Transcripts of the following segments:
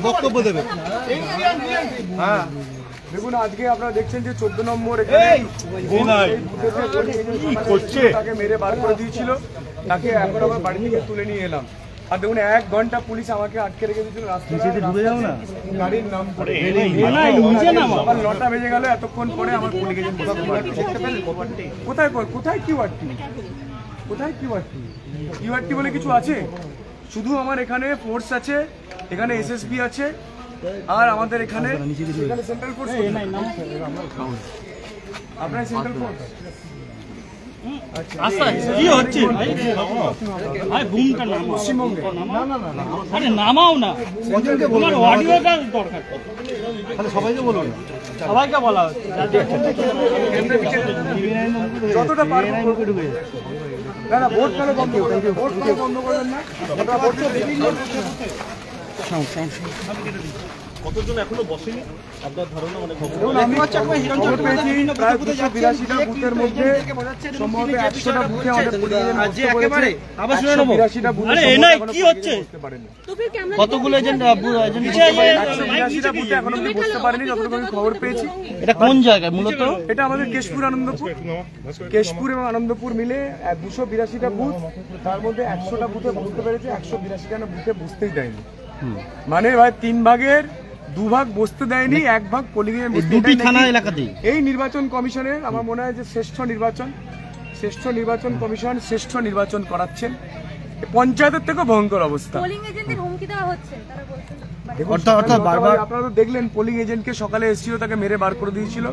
বক্তব্য দেবে। হ্যাঁ দেখুন আজকে আপনারা দেখছেন যে 14 নম্বর তাকে মেরে বার করে দিয়েছিল, তাকে এখন আমার বাড়ি থেকে তুলে নিয়ে এলাম। আর দেখুন 1 ঘন্টা পুলিশ আমাকে আটকে রেখে দিয়েছিল রাস্তায়, গাড়ির নাম করে সকাল 9টা বেজে গেল, এতক্ষণ পরে আমার পুলিশ কোথায় কোথায় কিউআরটি, কোথায় কিউআরটি? কিউআরটি বলে কিছু আছে? শুধু আমার এখানে ফোর্স আছে, এখানে এসএসবি আছে, আর আমাদের এখানে সেন্ট্রাল ফোর্স। আপনার সেন্ট্রাল ফোর্স নামাও না, সবাইকে বলুন, সবাইকে বলা যতটা পারবো। না না ভোট কেন বন্ধ করবেন, ভোট কেন বন্ধ করবেন না? কতজন এখনো বসেনি আপনার ধারণা? মানে প্রায় 282টা বুথের মধ্যে সম্ভবত 100টা বুথে আমাদের কি হচ্ছে, কতগুলো এজেন্ট এখনো বুঝতে পারেনি যতটুকু আমি খবর পেয়েছি। এটা কোন জায়গায় মূলত? এটা আমাদের কেশপুর আনন্দপুর, কেশপুর এবং আনন্দপুর মিলে 282টা বুথ, তার মধ্যে 100টা বুথে বুঝতে পেরেছে, 182টা বুথে বুঝতেই দেয়নি। মানে ভাই 3 ভাগের 2 ভাগ বসতে দেয়নি, 1 ভাগ পোলিং দুটি থানা এলাকাতেই। এই নির্বাচন কমিশনের আমার মনে হয় যে শ্রেষ্ঠ নির্বাচন কমিশন শ্রেষ্ঠ নির্বাচন করাচ্ছেন। পঞ্চায়েতের থেকেও ভয়ঙ্কর অবস্থা। আপনারা তো দেখলেন পোলিং এজেন্টকে সকালে এসেছিল, তাকে মেরে বার করে দিয়েছিল,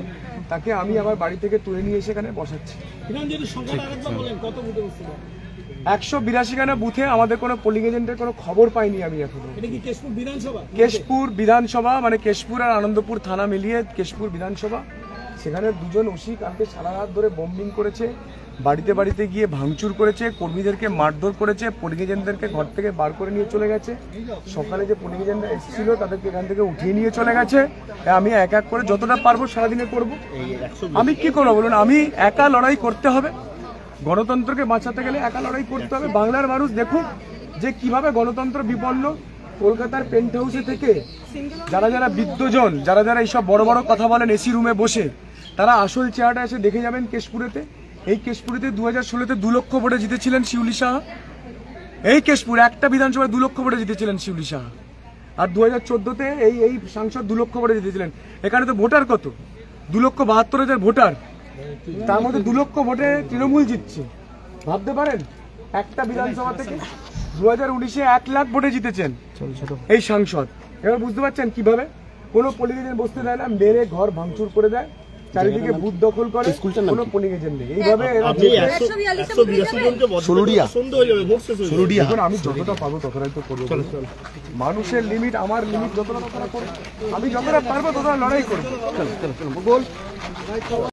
তাকে আমি আমার বাড়ি থেকে তুলে নিয়ে এসে এখানে বসাচ্ছি। 182খানা বুথে আমাদের কোনো পোলিং এজেন্টের কোনো খবর পাইনি আমি এখনো। কেশপুর বিধানসভা মানে কেশপুর আর আনন্দপুর থানা মিলিয়ে কেশপুর বিধানসভা, সেখানে 2জন ওসি কালকে সারা রাত ধরে বম্বিং করেছে, বাড়িতে বাড়িতে গিয়ে ভাঙচুর করেছে, কর্মীদেরকে মারধর করেছে, পোলিং এজেন্টদেরকে ঘর থেকে বার করে নিয়ে চলে গেছে। সকালে যে পোলিং এজেন্টরা এসেছিল তাদেরকে এখান থেকে উঠিয়ে নিয়ে চলে গেছে। আমি এক এক করে যতটা পারবো সারাদিনে করব। আমি কি করবো বলুন? আমি একা লড়াই করতে হবে, গণতন্ত্রকে বাঁচাতে গেলে একা লড়াই করতে হবে। বাংলার মানুষ দেখুন যে কিভাবে গণতন্ত্র বিপন্ন। কলকাতার পেন্ট হাউসে থেকে যারা বিদ্বজন, যারা এইসব বড় বড় কথা বলেন এসি রুমে বসে, তারা আসল চেহারাটা এসে দেখে যাবেন কেশপুরেতে। এই কেশপুরেতে 2016-তে 2 লক্ষ ভোটে জিতেছিলেন শিউলি সাহা। এই কেশপুর একটা বিধানসভায় 2 লক্ষ ভোটে জিতেছিলেন শিউলি সাহা। আর 2014-তে এই সাংসদ 2 লক্ষ ভোটে জিতেছিলেন। এখানে তো ভোটার কত? 2,72,000 ভোটার, তার মধ্যে 2 লক্ষ ভোটে তৃণমূল জিতছে। ভাবতে পারেন একটা বিধানসভা থেকে 2019-এ 1 লাখ ভোটে জিতেছেন এই সাংসদ। এবার বুঝতে পারছেন কিভাবে কোনো পোলিং এজেন্ট বসতে দেয় না, মেরে ঘর ভাঙচুর করে দেয়, চারিদিকে বুথ দখল করে, কোনো পোলিং এজেন্ট নেই। এইভাবে আমি যতটা পাবো ততটাই তো করবো। মানুষের লিমিট, আমার লিমিট যতটা ততটা করবো, আমি যতটা পারবো ততটা লড়াই করবো।